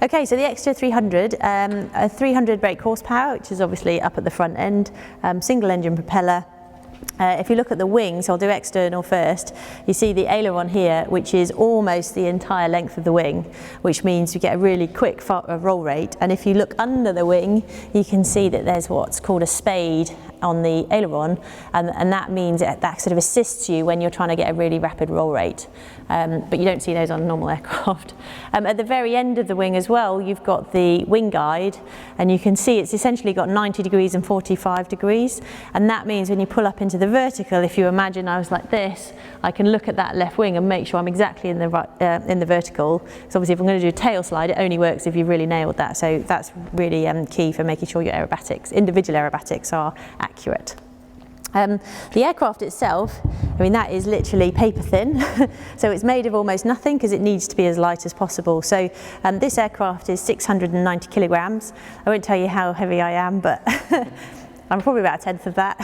Okay, so the extra 300, a 300 brake horsepower, which is obviously up at the front end, single engine propeller. If you look at the wings, I'll do external first, you see the aileron here, which is almost the entire length of the wing, which means you get a really quick roll rate. And if you look under the wing, you can see that there's what's called a spade on the aileron, and that means that sort of assists you when you're trying to get a really rapid roll rate. But you don't see those on normal aircraft. At the very end of the wing as well, you've got the wing guide, and you can see it's essentially got 90 degrees and 45 degrees, and that means when you pull up into the vertical, if you imagine I was like this, I can look at that left wing and make sure I'm exactly in the vertical. So obviously if I'm going to do a tail slide, it only works if you've really nailed that. So that's really key for making sure your aerobatics, individual aerobatics, are accurate. The aircraft itself, I mean, that is literally paper thin, so it's made of almost nothing because it needs to be as light as possible. So this aircraft is 690 kilograms. I won't tell you how heavy I am, but I'm probably about a tenth of that,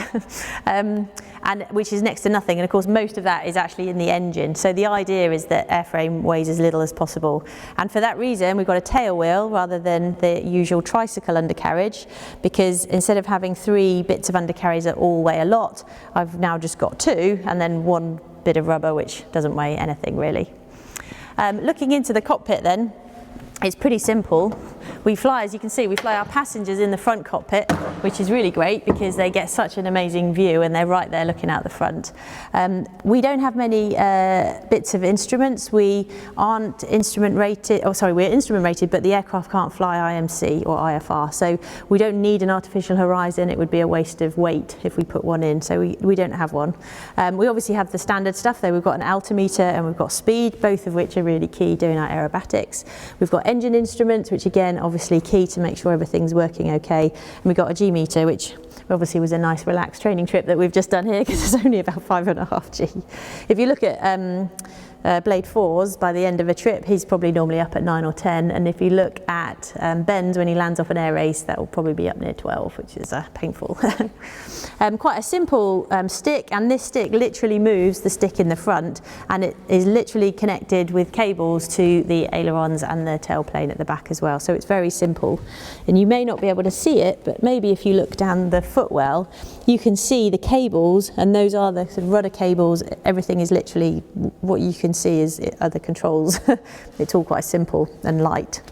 and which is next to nothing. And of course, most of that is actually in the engine. So the idea is that airframe weighs as little as possible. And for that reason, we've got a tail wheel rather than the usual tricycle undercarriage, because instead of having 3 bits of undercarriage that all weigh a lot, I've now just got 2, and then 1 bit of rubber which doesn't weigh anything really. Looking into the cockpit then, it's pretty simple. We fly, as you can see, we fly our passengers in the front cockpit, which is really great because they get such an amazing view and they're right there looking out the front. We don't have many bits of instruments. We aren't instrument rated, we're instrument rated, but the aircraft can't fly IMC or IFR, so we don't need an artificial horizon. It would be a waste of weight if we put one in, so we don't have one. We obviously have the standard stuff though. We've got an altimeter and we've got speed, both of which are really key doing our aerobatics. We've got engine instruments, which again obviously key to make sure everything's working okay, and we've got a G meter, which obviously was a nice relaxed training trip that we've just done here because it's only about 5.5 G. If you look at Blade 4's, by the end of a trip he's probably normally up at 9 or 10, and if you look at Ben's when he lands off an air race, that will probably be up near 12, which is painful. Quite a simple stick, and this stick literally moves the stick in the front, and it is literally connected with cables to the ailerons and the tailplane at the back as well, so it's very simple. And you may not be able to see it, but maybe if you look down the footwell you can see the cables, and those are the sort of rudder cables. Everything is literally what you can see is other controls. It's all quite simple and light.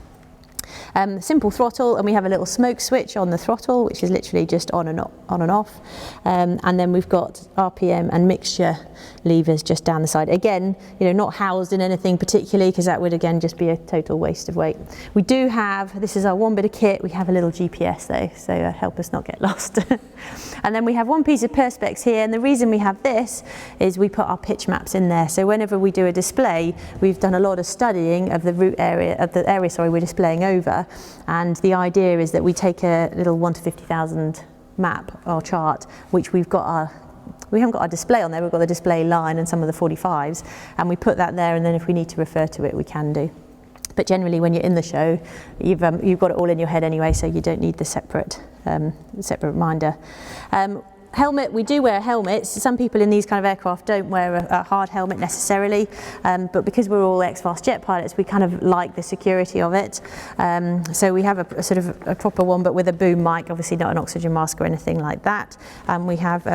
Simple throttle, and we have a little smoke switch on the throttle, which is literally just on and off. And then we've got RPM and mixture levers just down the side. Again, not housed in anything particularly, because that would again just be a total waste of weight. We do have, this is our one bit of kit, we have a little GPS though, so help us not get lost. And then we have one piece of perspex here, and the reason we have this is we put our pitch maps in there. So whenever we do a display, we've done a lot of studying of the route area, we're displaying over, and the idea is that we take a little 1 to 50,000 map or chart, which we haven't got our display on there, we've got the display line and some of the 45s, and we put that there, and then if we need to refer to it, we can do. But generally when you're in the show, you've got it all in your head anyway, so you don't need the separate reminder. Helmet, we do wear helmets. Some people in these kind of aircraft don't wear a hard helmet necessarily, but because we're all ex-fast jet pilots, we kind of like the security of it. So we have a sort of a proper one, but with a boom mic, obviously not an oxygen mask or anything like that. And we have,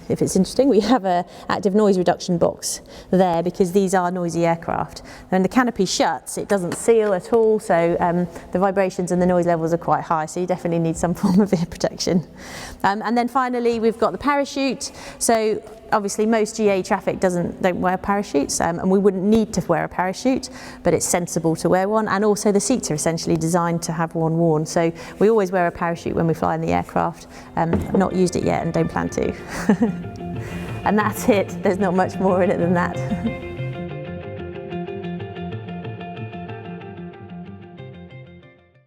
if it's interesting, we have a active noise reduction box there because these are noisy aircraft. When the canopy shuts, it doesn't seal at all, so the vibrations and the noise levels are quite high, so you definitely need some form of ear protection. And then finally, we've got the parachute. So obviously most GA traffic don't wear parachutes, and we wouldn't need to wear a parachute, but it's sensible to wear one, and also the seats are essentially designed to have one worn. So we always wear a parachute when we fly in the aircraft. Not used it yet and don't plan to. And that's it. There's not much more in it than that.